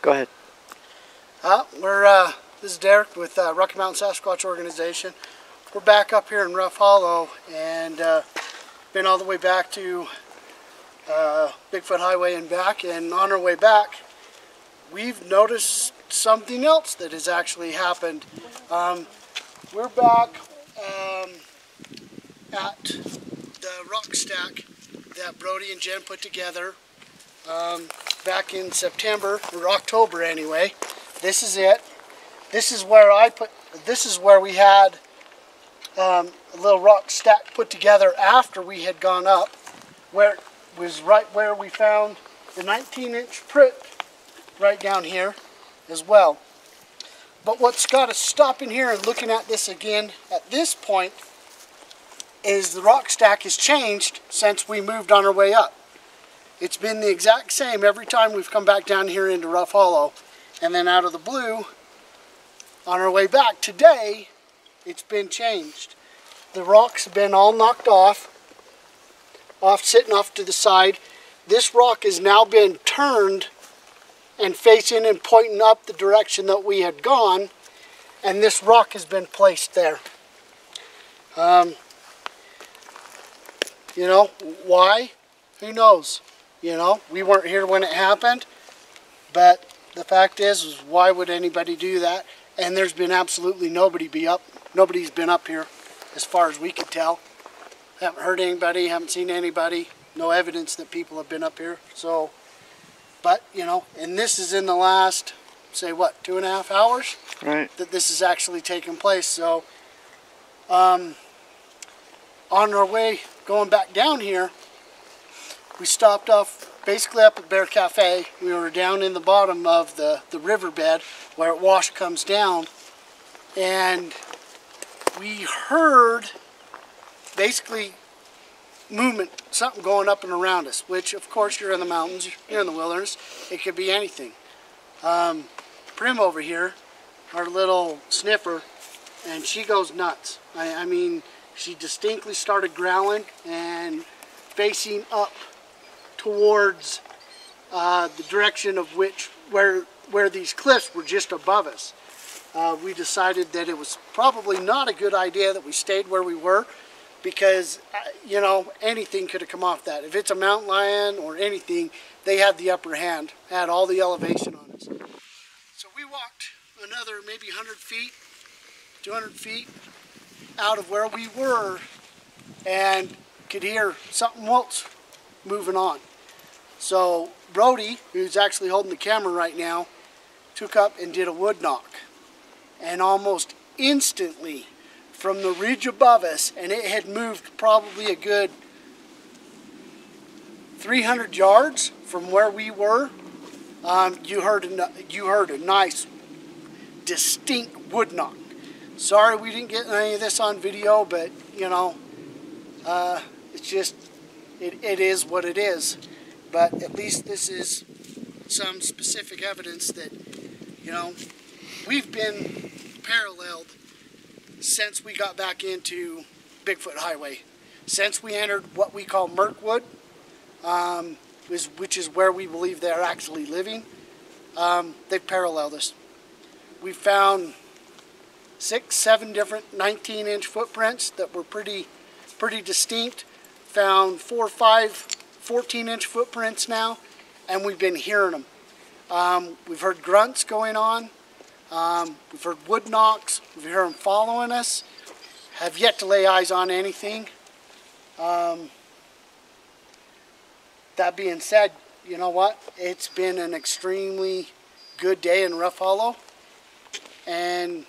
Go ahead. This is Derek with Rocky Mountain Sasquatch Organization. We're back up here in Rough Hollow and been all the way back to Bigfoot Highway and back. And on our way back, we've noticed something else that has actually happened. We're back at the rock stack that Brody and Jen put together back in September, or October anyway. This is it. This is where we had a little rock stack put together after we had gone up, where it was right where we found the 19-inch print right down here as well. But what's got us stopping here and looking at this again at this point is the rock stack has changed since we moved on our way up. It's been the exact same every time we've come back down here into Rough Hollow, and then out of the blue on our way back today, it's been changed. The rocks have been all knocked off, sitting off to the side. This rock has now been turned and facing and pointing up the direction that we had gone, and this rock has been placed there. You know, why? Who knows? You know, we weren't here when it happened, but the fact is why would anybody do that? And there's been absolutely nobody's been up here as far as we could tell. Haven't heard anybody, haven't seen anybody, no evidence that people have been up here. So, but, you know, and this is in the last, say what, 2.5 hours? Right. That this is actually taking place. So, on our way going back down here, we stopped off basically up at Bear Cafe. We were down in the bottom of the riverbed where it wash comes down, and we heard basically movement, something going up and around us, which of course you're in the mountains, you're in the wilderness, it could be anything. Prim over here, our little sniffer, and she goes nuts. I mean, she distinctly started growling and facing up towards the direction of where these cliffs were just above us. We decided that it was probably not a good idea that we stayed where we were, because you know, anything could have come off that. If it's a mountain lion or anything, they had the upper hand, had all the elevation on us. So we walked another maybe 100 feet, 200 feet out of where we were and could hear something else moving on. So Brody, who's actually holding the camera right now, took up and did a wood knock. And almost instantly, from the ridge above us, and it had moved probably a good 300 yards from where we were, you heard a nice, distinct wood knock. Sorry we didn't get any of this on video, but you know, it's just, it is what it is. But at least this is some specific evidence that, you know, we've been paralleled since we got back into Bigfoot Highway. Since we entered what we call Mirkwood, which is where we believe they're actually living, they've paralleled us. We found 6, 7 different 19-inch footprints that were pretty distinct. Found 4 or 5 14-inch footprints now, and we've been hearing them. We've heard grunts going on. We've heard wood knocks. We've heard them following us. Have yet to lay eyes on anything. That being said, you know what? It's been an extremely good day in Rough Hollow, and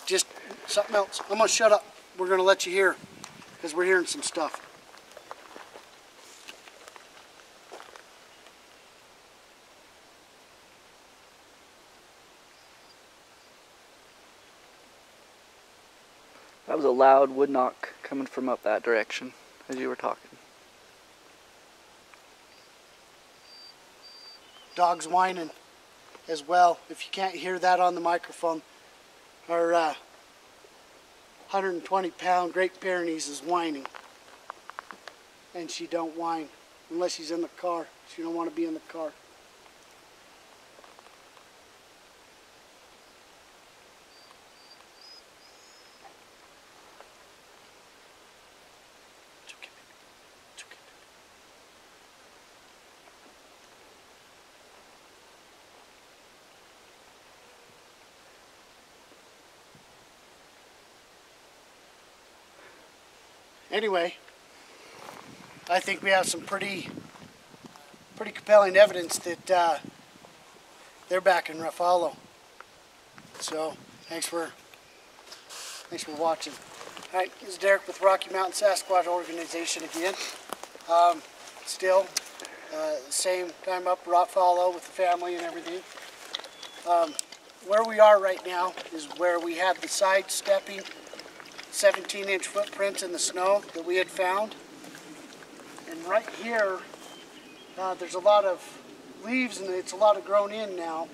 just something else. I'm gonna shut up. We're gonna let you hear, because we're hearing some stuff. That was a loud wood knock coming from up that direction as you were talking. Dogs whining as well. If you can't hear that on the microphone, our 120-pound Great Pyrenees is whining. And she don't whine unless she's in the car. She don't want to be in the car. Anyway, I think we have some pretty compelling evidence that they're back in Rough Hollow. So thanks for watching. All right, this is Derek with Rocky Mountain Sasquatch Organization again. Still same time up Rough Hollow with the family and everything. Where we are right now is where we had the sidestepping 17-inch footprints in the snow that we had found. And right here, there's a lot of leaves and it's a lot of grown in now.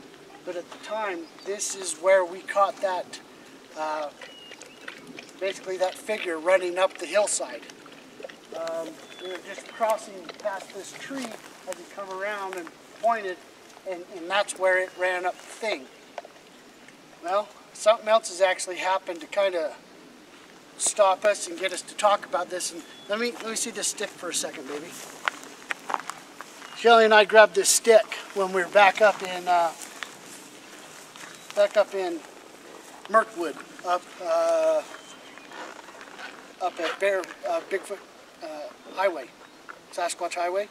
But at the time, this is where we caught that, basically that figure running up the hillside. We were just crossing past this tree as he come around and pointed, and that's where it ran up the thing. Well, something else has actually happened to kind of stop us and get us to talk about this. And let me see this stick for a second, baby. Shelly and I grabbed this stick when we were back up in Mirkwood, up at Bigfoot Highway, Sasquatch Highway.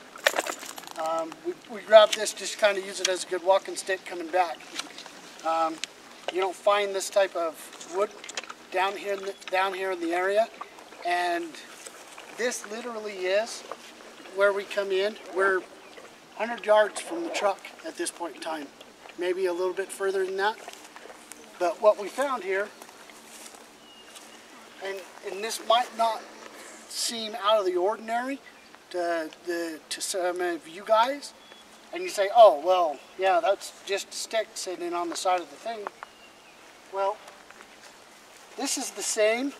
We grabbed this just to kind of use it as a good walking stick coming back. You don't find this type of wood down here in the area, and this literally is where we come in. We're 100 yards from the truck at this point in time, maybe a little bit further than that. But what we found here, and this might not seem out of the ordinary to some of you guys, and you say, oh, well, yeah, that's just a stick sitting on the side of the thing. Well, this is the same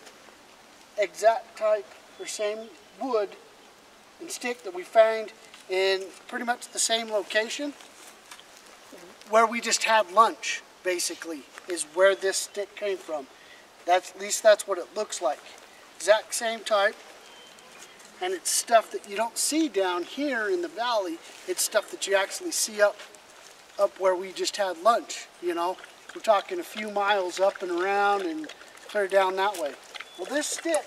exact type or same wood and stick that we found in pretty much the same location where we just had lunch, basically, is where this stick came from. At least that's what it looks like. Exact same type. And it's stuff that you don't see down here in the valley. It's stuff that you actually see up where we just had lunch, you know. We're talking a few miles up and around and clear down that way. Well, this stick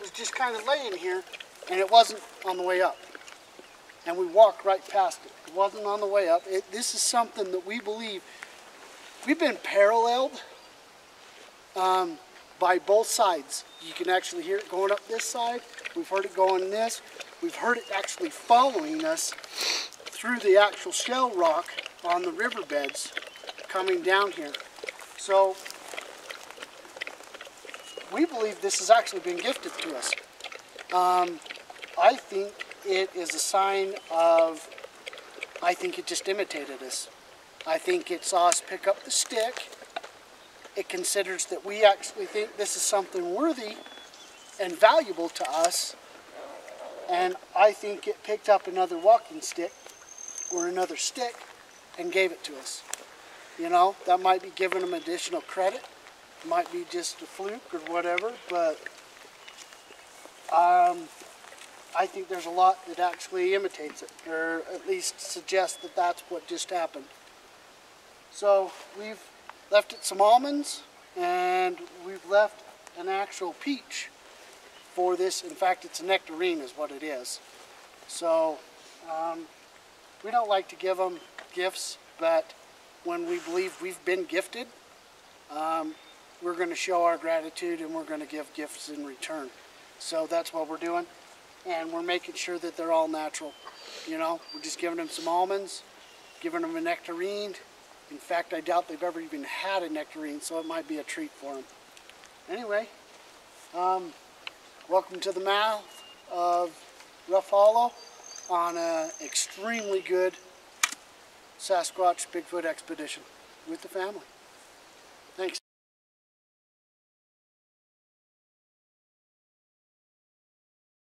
was just kind of laying here, and it wasn't on the way up. And we walked right past it. It wasn't on the way up. This is something that we believe, we've been paralleled by both sides. You can actually hear it going up this side. We've heard it going this. We've heard it actually following us through the actual shell rock on the riverbeds coming down here. So we believe this has actually been gifted to us. I think it is a sign of, I think it just imitated us. I think it saw us pick up the stick. It considers that we actually think this is something worthy and valuable to us. And I think it picked up another walking stick or another stick and gave it to us. You know, that might be giving them additional credit. It might be just a fluke or whatever, but I think there's a lot that actually imitates it, or at least suggests that that's what just happened. So we've left it some almonds, and we've left an actual peach for this. In fact, it's a nectarine is what it is. So we don't like to give them gifts, but when we believe we've been gifted, we're going to show our gratitude and we're going to give gifts in return. So that's what we're doing, and we're making sure that they're all natural. You know, we're just giving them some almonds, giving them a nectarine. In fact, I doubt they've ever even had a nectarine, so it might be a treat for them. Anyway, welcome to the mouth of Rough Hollow on an extremely good Sasquatch Bigfoot expedition with the family.